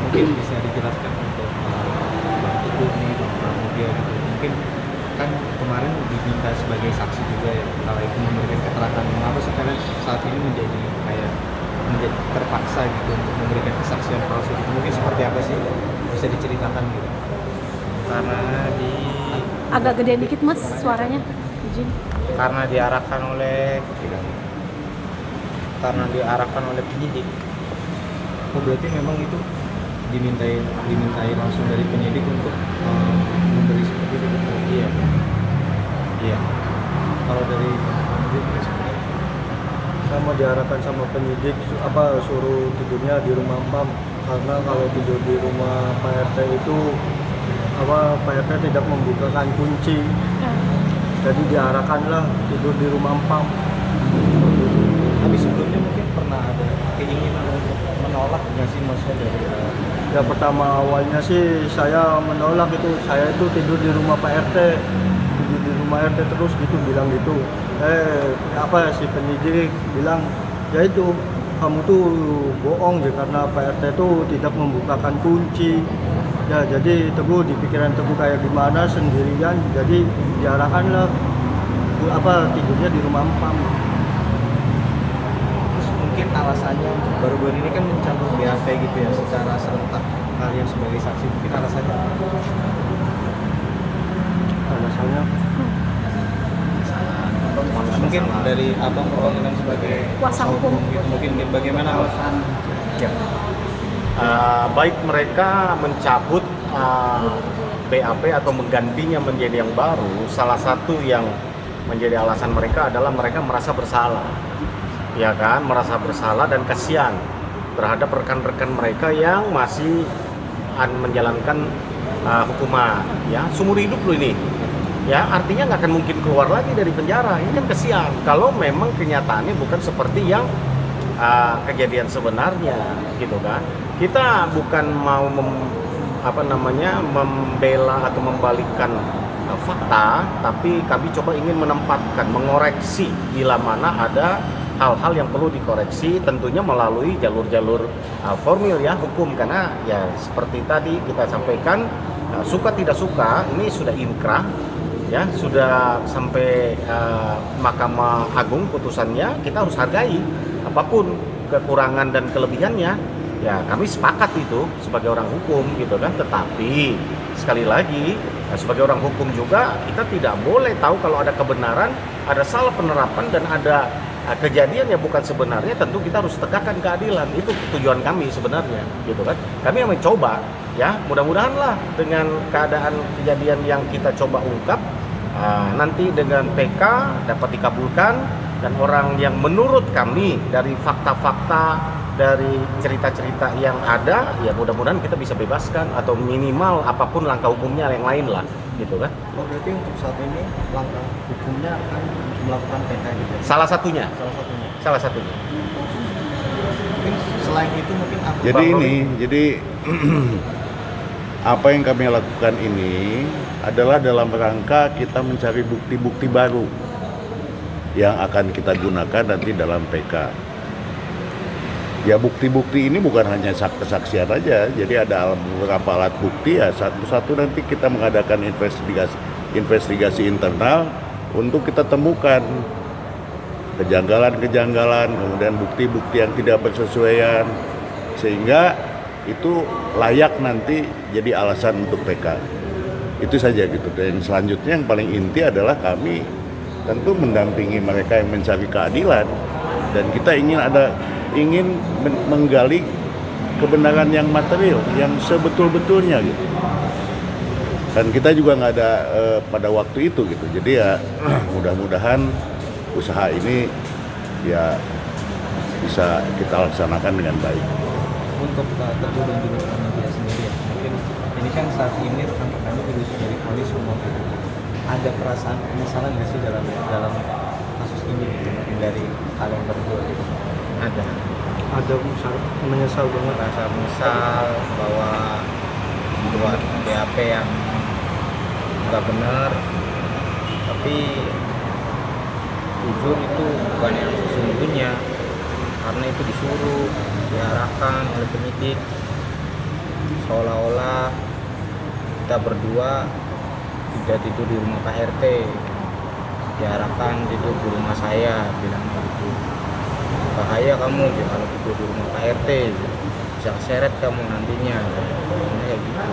mungkin bisa dijelaskan untuk Bang Teguh nih, Bang Pramudia gitu. Mungkin kan kemarin diminta sebagai saksi juga ya, kalau itu memberikan keterangan mengapa sekarang saat ini menjadi kayak menjadi terpaksa gitu untuk memberikan kesaksian palsu gitu. Mungkin seperti apa sih, bisa diceritakan gitu? Karena di Agak gedean dikit mas suaranya. Izin. karena diarahkan oleh penyidik. Oh berarti memang itu dimintai langsung dari penyidik untuk memberi seperti itu. Iya. Iya. Kalau dari penyidik seperti apa? Sama diarahkan sama penyidik suruh tidurnya di rumah Pam, karena kalau tidur di rumah Pak RT itu Pak RT tidak membukakan kunci, jadi diarahkanlah tidur di rumah Pam. Tapi sebelumnya mungkin pernah ada keinginan untuk menolak nggak sih maksudnya dari Ya pertama awalnya sih saya menolak itu, saya itu tidur di rumah Pak RT, tidur di rumah RT terus gitu bilang gitu. Si penyidik bilang ya itu kamu tuh bohong ya, karena Pak RT tuh tidak membukakan kunci. Ya jadi Teguh di pikiran Teguh kayak gimana sendirian, jadi diarahkanlah tidurnya di rumah Pam. terus mungkin alasannya untuk baru-baru ini kan mencabut BAP gitu ya secara serentak kalian sebagai saksi, mungkin alasannya apa? Alasannya Mungkin dari abang perwakilan sebagai Kuasa hukum. gitu, mungkin bagaimana alasan Ya. Baik mereka mencabut BAP atau menggantinya menjadi yang baru, salah satu yang menjadi alasan mereka adalah mereka merasa bersalah, ya kan, merasa bersalah dan kasihan terhadap rekan-rekan mereka yang masih menjalankan hukuman, ya, seumur hidup loh ini, ya, artinya nggak akan mungkin keluar lagi dari penjara. Ini kan kasihan kalau memang kenyataannya bukan seperti yang kejadian sebenarnya, gitu kan. Kita bukan mau membela atau membalikkan fakta, tapi kami coba ingin menempatkan, mengoreksi bila mana ada hal-hal yang perlu dikoreksi, tentunya melalui jalur-jalur formil ya, hukum, karena ya seperti tadi kita sampaikan, suka tidak suka ini sudah inkrah ya, sudah sampai Mahkamah Agung putusannya, kita harus hargai apapun kekurangan dan kelebihannya. Ya kami sepakat itu sebagai orang hukum gitu kan, tetapi sekali lagi sebagai orang hukum juga kita tidak boleh tahu kalau ada kebenaran, ada salah penerapan dan ada kejadian yang bukan sebenarnya. Tentu kita harus tegakkan keadilan, itu tujuan kami sebenarnya gitu kan. Kami yang mencoba ya, mudah-mudahan lah dengan keadaan kejadian yang kita coba ungkap nanti dengan PK dapat dikabulkan, dan orang yang menurut kami dari fakta-fakta, dari cerita-cerita yang ada, ya mudah-mudahan kita bisa bebaskan atau minimal apapun langkah hukumnya yang lain lah gitu kan. Oh berarti untuk saat ini langkah hukumnya akan melakukan PK gitu ya? Salah satunya. Mungkin selain itu mungkin apa? Jadi apa yang kami lakukan ini adalah dalam rangka kita mencari bukti-bukti baru yang akan kita gunakan nanti dalam PK. Ya bukti-bukti ini bukan hanya kesaksian aja, jadi ada beberapa alat bukti ya, satu-satu nanti kita mengadakan investigasi internal untuk kita temukan kejanggalan-kejanggalan, kemudian bukti-bukti yang tidak bersesuaian, sehingga itu layak nanti jadi alasan untuk PK. Itu saja gitu. Dan selanjutnya yang paling inti adalah kami tentu mendampingi mereka yang mencari keadilan, dan kita ingin menggali kebenaran yang material, yang sebetul-betulnya gitu. Dan kita juga nggak ada pada waktu itu gitu. Jadi ya mudah-mudahan usaha ini ya bisa kita laksanakan dengan baik. Untuk Teguh dan juga Pramudia sendiri ya, mungkin ini kan saat ini rekan-rekannya juga sudah diponis semua gitu. Ada perasaan penyesalan nggak sih dalam kasus ini gitu, mungkin dari kalian berdua gitu? Ada menyesal banget. rasa menyesal bahwa buat BAP yang nggak benar, tapi jujur itu bukan yang sesungguhnya, karena itu disuruh, diarahkan oleh penyidik. seolah-olah kita berdua tidak tidur di rumah Pak RT, diharapkan tidur di rumah saya, bilang begitu. Bahaya kamu kalau tidur di rumah Pak RT, bisa seret kamu nantinya. Kayak gitu.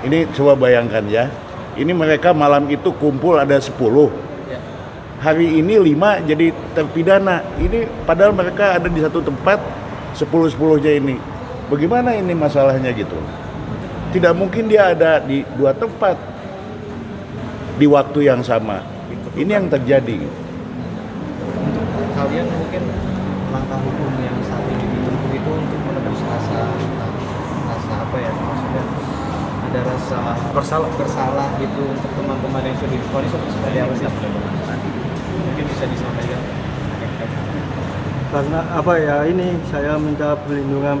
Ini coba bayangkan ya. Ini mereka malam itu kumpul ada 10. Hari ini 5 jadi terpidana. Ini padahal mereka ada di satu tempat 10-10-nya ini. Bagaimana ini masalahnya gitu? Tidak mungkin dia ada di 2 tempat di waktu yang sama. Ini yang terjadi. Untuk kalian mungkin langkah hukum yang saat ini ditempuh itu untuk menebus rasa apa ya, maksudnya ada rasa bersalah gitu untuk teman-teman yang sudah divonis seperti apa sih? Mungkin bisa disampaikan. Karena apa ya, ini saya minta perlindungan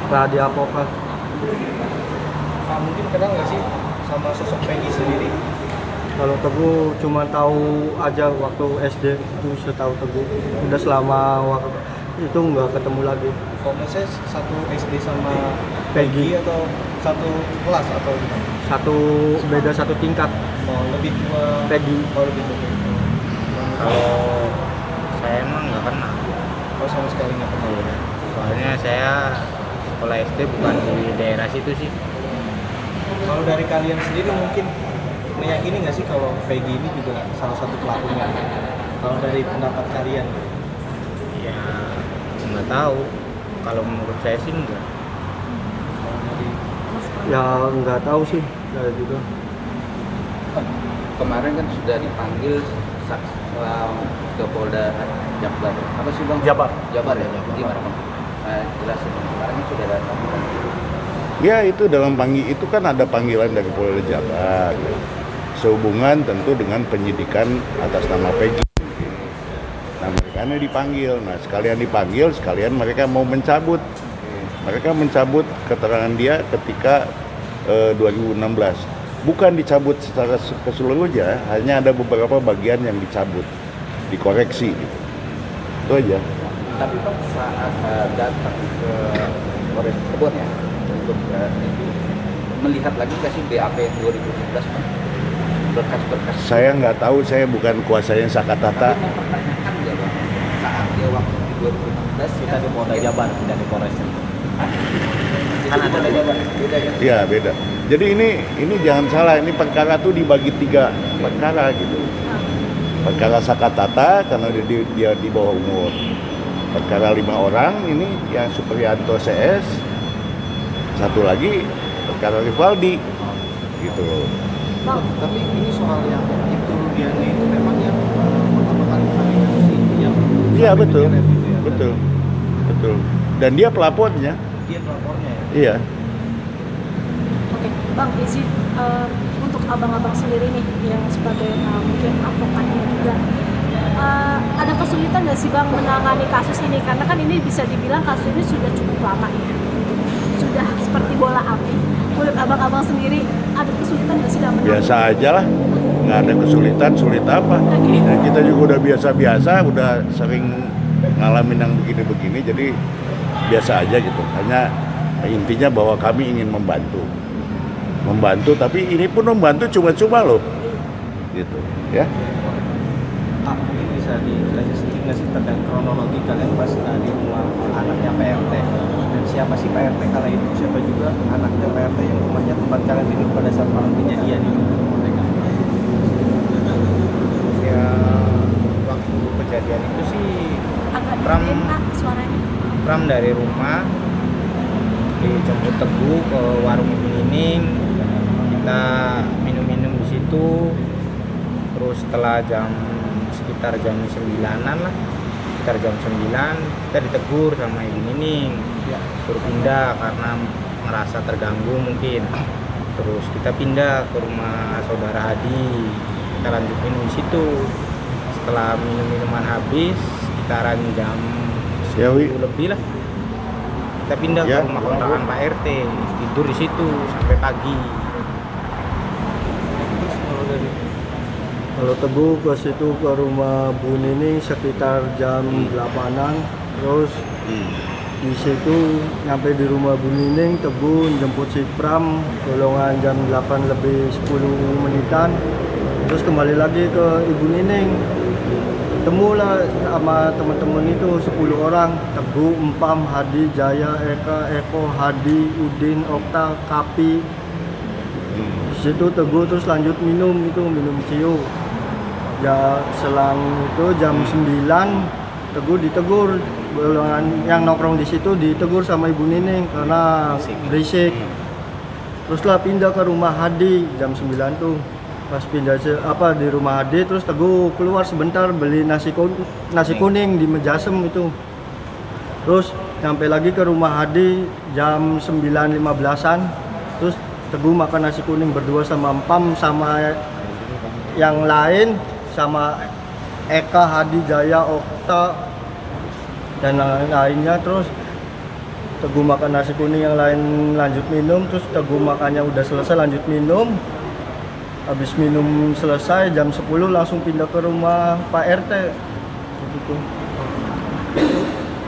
pradi advokat. Mungkin kenal nggak sih sama sosok Peggy sendiri? Kalau Teguh cuma tahu aja waktu SD, itu setahu Teguh. Udah selama waktu itu nggak ketemu lagi. Kalau misalnya satu SD sama Peggy. Peggy atau satu kelas atau gimana? Beda satu tingkat. Oh, lebih ke Peggy. Oh, lebih ke Peggy. Kalau saya emang nggak kenal, Oh, sama sekali nggak kenal ya? soalnya saya sekolah SD bukan di daerah situ sih. Kalau dari kalian sendiri mungkin meyakini nggak sih kalau Peggy ini juga salah satu pelakunya? Kalau dari pendapat kalian? Ya nggak tahu. Kalau menurut saya sih enggak. Kalau dari Ya nggak tahu sih, saya juga. Kemarin kan sudah dipanggil ke Polda Jabar. Apa sih Bang? Jabar. Jabar ya. Gimana Bang? Jelasin. Kemarin kan sudah ada panggilan. Ya itu dalam itu kan ada panggilan dari Polda Jabar. Sehubungan tentu dengan penyidikan atas nama Peggy. Nah mereka ini dipanggil. Nah sekalian dipanggil, sekalian mereka mau mencabut. Mereka mencabut keterangan dia ketika 2016. Bukan dicabut secara keseluruhnya, hanya ada beberapa bagian yang dicabut, dikoreksi gitu. Itu aja. Tapi Bang saat datang ke Polres Cirebon ya untuk itu melihat lagi kasih BAP 2017 Bang. Berkas-berkas. Saya nggak tahu, saya bukan kuasanya Sakatata. Tapi mempertanyakan ya Bang saat dia waktu di 2016 kita di Polda Jabar, tidak di Polres. kan ada Jabar beda ya. Iya beda. Jadi ini jangan salah, ini perkara tuh dibagi 3 perkara gitu. Perkara Sakatata karena dia di bawah umur. Perkara 5 orang ini yang Supriyanto CS. Satu lagi perkara Rivaldi gitu loh. Bang, Tapi ini soal yang itu dia itu memang yang pertama kali menangani kasus ini yang Iya sampai betul, menyeret itu ya. betul. Dan dia pelapornya. Dia pelapornya ya. Iya. oke, Bang, izin untuk abang-abang sendiri nih yang sebagai mungkin advokatnya juga. Ada kesulitan nggak sih Bang menangani kasus ini? Karena kan ini bisa dibilang kasus ini sudah cukup lama ya. Sudah seperti bola api. Menurut abang-abang sendiri ada kesulitan nggak sih dalam menangani? Biasa aja lah, nggak ada kesulitan, sulit apa. Oke. Dan kita juga udah biasa-biasa, udah sering ngalamin yang begini-begini, jadi biasa aja gitu. Hanya intinya bahwa kami ingin membantu, tapi ini pun membantu cuma-cuma loh, gitu, ya. Mungkin bisa dikasih sedikit nggak sih terkait kronologi kalian pas di rumah anaknya PRT dan siapa sih PRT kala itu, siapa juga anaknya PRT yang rumahnya tempat kalian tidur pada saat malam kejadian itu? Ya waktu kejadian itu sih Agak Pram. digedein, Kak, suaranya. Pram dari rumah dijemput Teguh ke warung Ibu Nining, kita minum-minum di situ. Terus setelah sekitar jam 9-an lah, sekitar jam 9 kita ditegur sama Ibu Nining, suruh pindah karena merasa terganggu mungkin. Terus kita pindah ke rumah saudara Hadi, kita lanjut minum di situ. Setelah minum-minuman habis, sekitaran jam Ya, Wi. 10 lebih lah, kita pindah Ya, ke rumah kontrakan Pak RT, tidur di situ sampai pagi. Terus kalau dari Kalau Teguh ke situ ke rumah Bu Nining sekitar jam 8-an, terus di situ nyampe di rumah Bu Nining, Teguh jemput si Pram golongan jam 8 lebih 10 menitan, terus kembali lagi ke Ibu Nining. Ketemulah sama teman-teman itu 10 orang, Teguh, Empam, Hadi, Jaya, Eka, Eko, Hadi, Udin, Okta, Kapi. Di situ Teguh terus lanjut minum ciu. Ya selang itu jam 9 Teguh ditegur, golongan yang nongkrong di situ ditegur sama Ibu Nining karena berisik. Teruslah pindah ke rumah Hadi jam 9 tuh. Pas pindah di rumah Hadi, terus Teguh keluar sebentar beli nasi kuning di Mejasem itu. Terus sampai lagi ke rumah Hadi jam 9.15-an. Terus Teguh makan nasi kuning berdua sama Empam sama yang lain, sama Eka, Hadi, Jaya, Okta dan lainnya. Terus Teguh makan nasi kuning, yang lain lanjut minum. Terus Teguh makannya udah selesai lanjut minum. Habis minum selesai jam 10 langsung pindah ke rumah Pak RT. Gitu.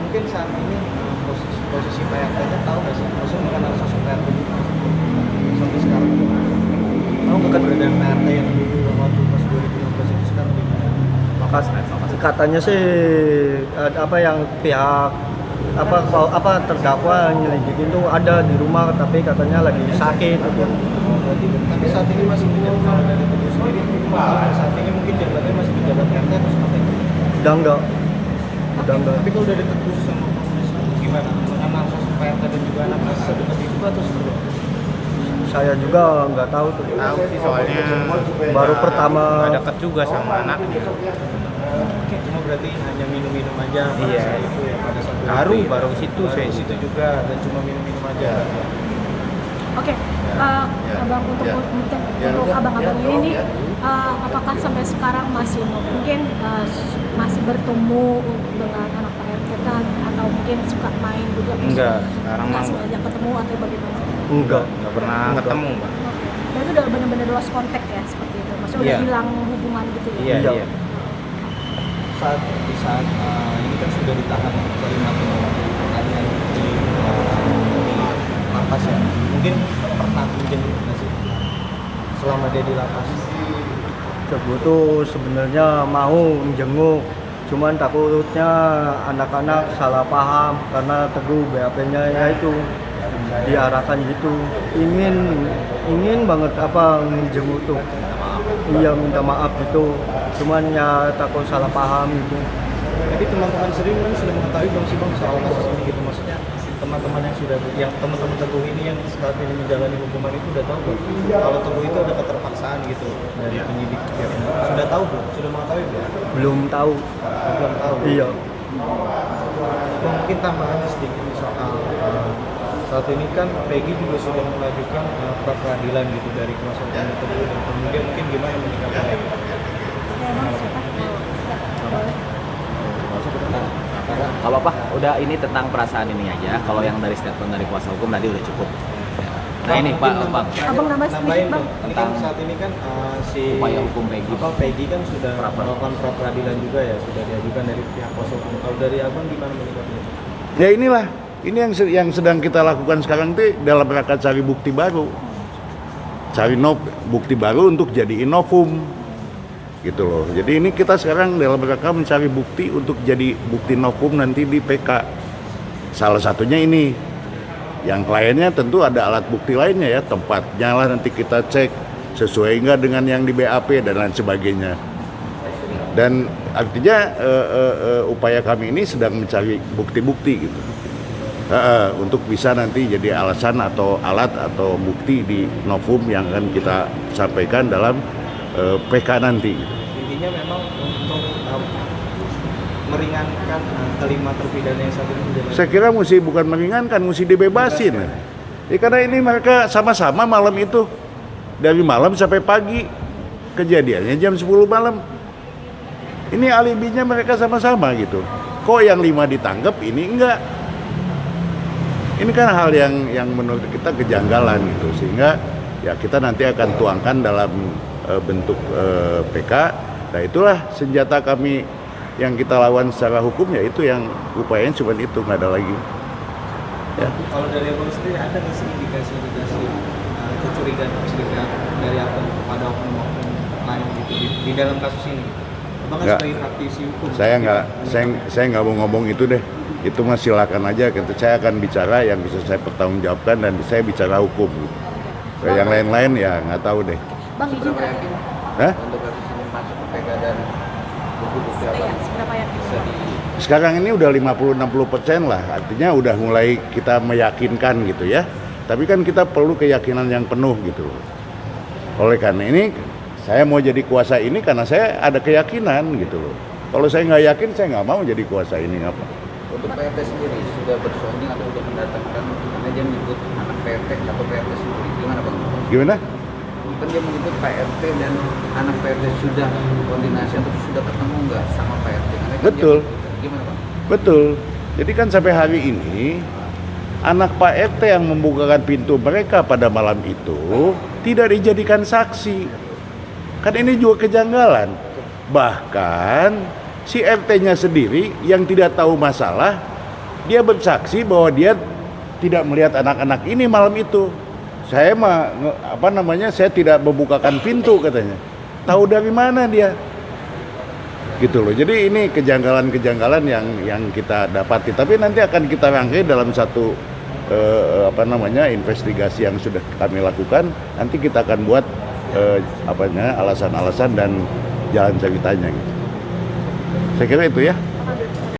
Mungkin saat ini posisi Pak RT-nya tahu nggak sih? Maksudnya mengenal sosok Pak RT sampai sekarang. Tahu nggak keberadaan Pak RT yang dulu waktu pas 2016 itu sekarang di mana? Makasih. Katanya sih apa yang pihak apa terdakwa nyelidikin tuh ada di rumah, tapi katanya lagi sakit gitu. Tapi saat ini masih menjabat dari Teguh sendiri. Saat ini mungkin jabatannya masih menjabat RT atau seperti itu? Udah enggak. Tapi kalau udah ditegur sama gimana? Mengenal sosok Pak RT dan juga anak sedekat itu atau seperti apa? Saya juga nggak tahu tuh. Tahu sih soalnya Baru pertama. nggak dekat juga sama anaknya. Cuma berarti hanya minum-minum aja. Iya. Itu ya pada saat Baru situ saya situ juga dan cuma minum-minum aja. Oke, abang untuk abang-abang ini nih, apakah sampai sekarang masih mungkin masih bertemu dengan anak Pak RT kan, atau mungkin suka main juga? Enggak, sekarang nggak mah sengaja ketemu atau bagaimana? Enggak. nggak pernah ketemu, Mbak. Berarti udah benar-benar lost contact ya seperti itu. Maksudnya Iya. udah hilang hubungan gitu ya? Iya. Di saat ini kan sudah ditahan kelima kalian di lapas ya. Mungkin pernah menjenguk nggak sih selama dia di lapas? Teguh tuh sebenarnya mau jenguk, cuman takutnya anak-anak salah paham karena Teguh BAP-nya ya itu diarahkan gitu. Ingin banget jenguk tuh. Iya, minta maaf gitu. Cuman ya takut salah paham gitu. Jadi teman-teman sendiri kan sudah mengetahui belum sih bang soal kasus ini gitu, maksudnya teman-teman yang teman-teman Teguh ini yang saat ini menjalani hukuman itu udah tahu belum kalau Teguh itu ada keterpaksaan gitu dari penyidik sudah tahu belum? Sudah mengetahui belum? Belum tahu. Belum tahu. Iya. Bang, mungkin tambahan sedikit nih soal saat ini kan Peggy juga sudah mengajukan pra peradilan gitu dari kuasa hukum Teguh, dan kemudian mungkin gimana menyikapinya? Gak apa-apa, udah ini tentang perasaan ini aja. Kalau yang dari statement dari kuasa hukum tadi udah cukup. Nah ini Pak, Bang. Abang nambahin sedikit bang. Tentang saat ini kan si Upaya hukum Peggy. Peggy kan sudah melakukan pra peradilan juga ya, sudah diajukan dari pihak kuasa hukum. Kalau dari abang gimana menyikapinya? Ya inilah, ini yang sedang kita lakukan sekarang itu dalam rangka cari bukti baru. Cari bukti baru untuk jadi novum. Gitu loh. Jadi ini kita sekarang dalam rangka mencari bukti untuk jadi bukti novum nanti di PK. Salah satunya ini. Yang kliennya tentu ada alat bukti lainnya ya, tempatnya lah nanti kita cek sesuai enggak dengan yang di BAP dan lain sebagainya. Dan artinya upaya kami ini sedang mencari bukti-bukti gitu. Untuk bisa nanti jadi alasan atau alat atau bukti di novum yang akan kita sampaikan dalam PK nanti. Intinya memang untuk meringankan kelima terpidana yang saat ini menjalani. Saya kira bukan meringankan, mesti dibebasin. Ya, karena ini mereka sama-sama malam itu dari malam sampai pagi, kejadiannya jam 10 malam. Ini alibinya mereka sama-sama gitu. Kok yang 5 ditangkap, ini enggak? Ini kan hal yang menurut kita kejanggalan gitu, sehingga ya kita nanti akan tuangkan dalam bentuk PK. Nah itulah senjata kami yang kita lawan secara hukum, ya itu yang upayanya cuma itu, nggak ada lagi. Ya. Kalau dari abang sendiri ada nggak sih indikasi kecurigaan dari abang kepada oknum-oknum lain gitu di dalam kasus ini? Abang kan Nggak. sebagai praktisi hukum. Saya nggak mau ngomong itu deh. Itu mah silakan aja. Saya akan bicara yang bisa saya pertanggungjawabkan dan saya bicara hukum. Gitu. Yang lain-lain ya nggak tahu deh. Bang izin Seberapa terakhir. yakin Hah? untuk kasus ini masuk ke PK dan bukti-bukti apa Iya, seberapa yakin? bisa di Sekarang ini udah 50-60% lah, artinya udah mulai kita meyakinkan gitu ya. Tapi kan kita perlu keyakinan yang penuh gitu. Oleh karena ini, saya mau jadi kuasa ini karena saya ada keyakinan gitu loh. Kalau saya nggak yakin, saya nggak mau jadi kuasa ini apa. untuk PRT sendiri sudah bersonding atau sudah mendatangkan, karena dia menyebut anak PRT atau PRT sendiri, gimana Bang? Gimana? Kan dia menyebut PRT dan anak PRT sudah koordinasi atau sudah ketemu nggak sama PRT? Karena kan Betul. dia- gimana Bang? Betul. Jadi kan sampai hari ini anak Pak RT yang membukakan pintu mereka pada malam itu tidak dijadikan saksi. Kan ini juga kejanggalan. Bahkan si RT-nya sendiri yang tidak tahu masalah, dia bersaksi bahwa dia tidak melihat anak-anak ini malam itu. Saya saya tidak membukakan pintu katanya. Tahu dari mana dia? Gitu loh. Jadi ini kejanggalan-kejanggalan yang kita dapati. Tapi nanti akan kita rangkai dalam satu investigasi yang sudah kami lakukan. Nanti kita akan buat alasan-alasan dan jalan ceritanya gitu. Saya kira itu ya.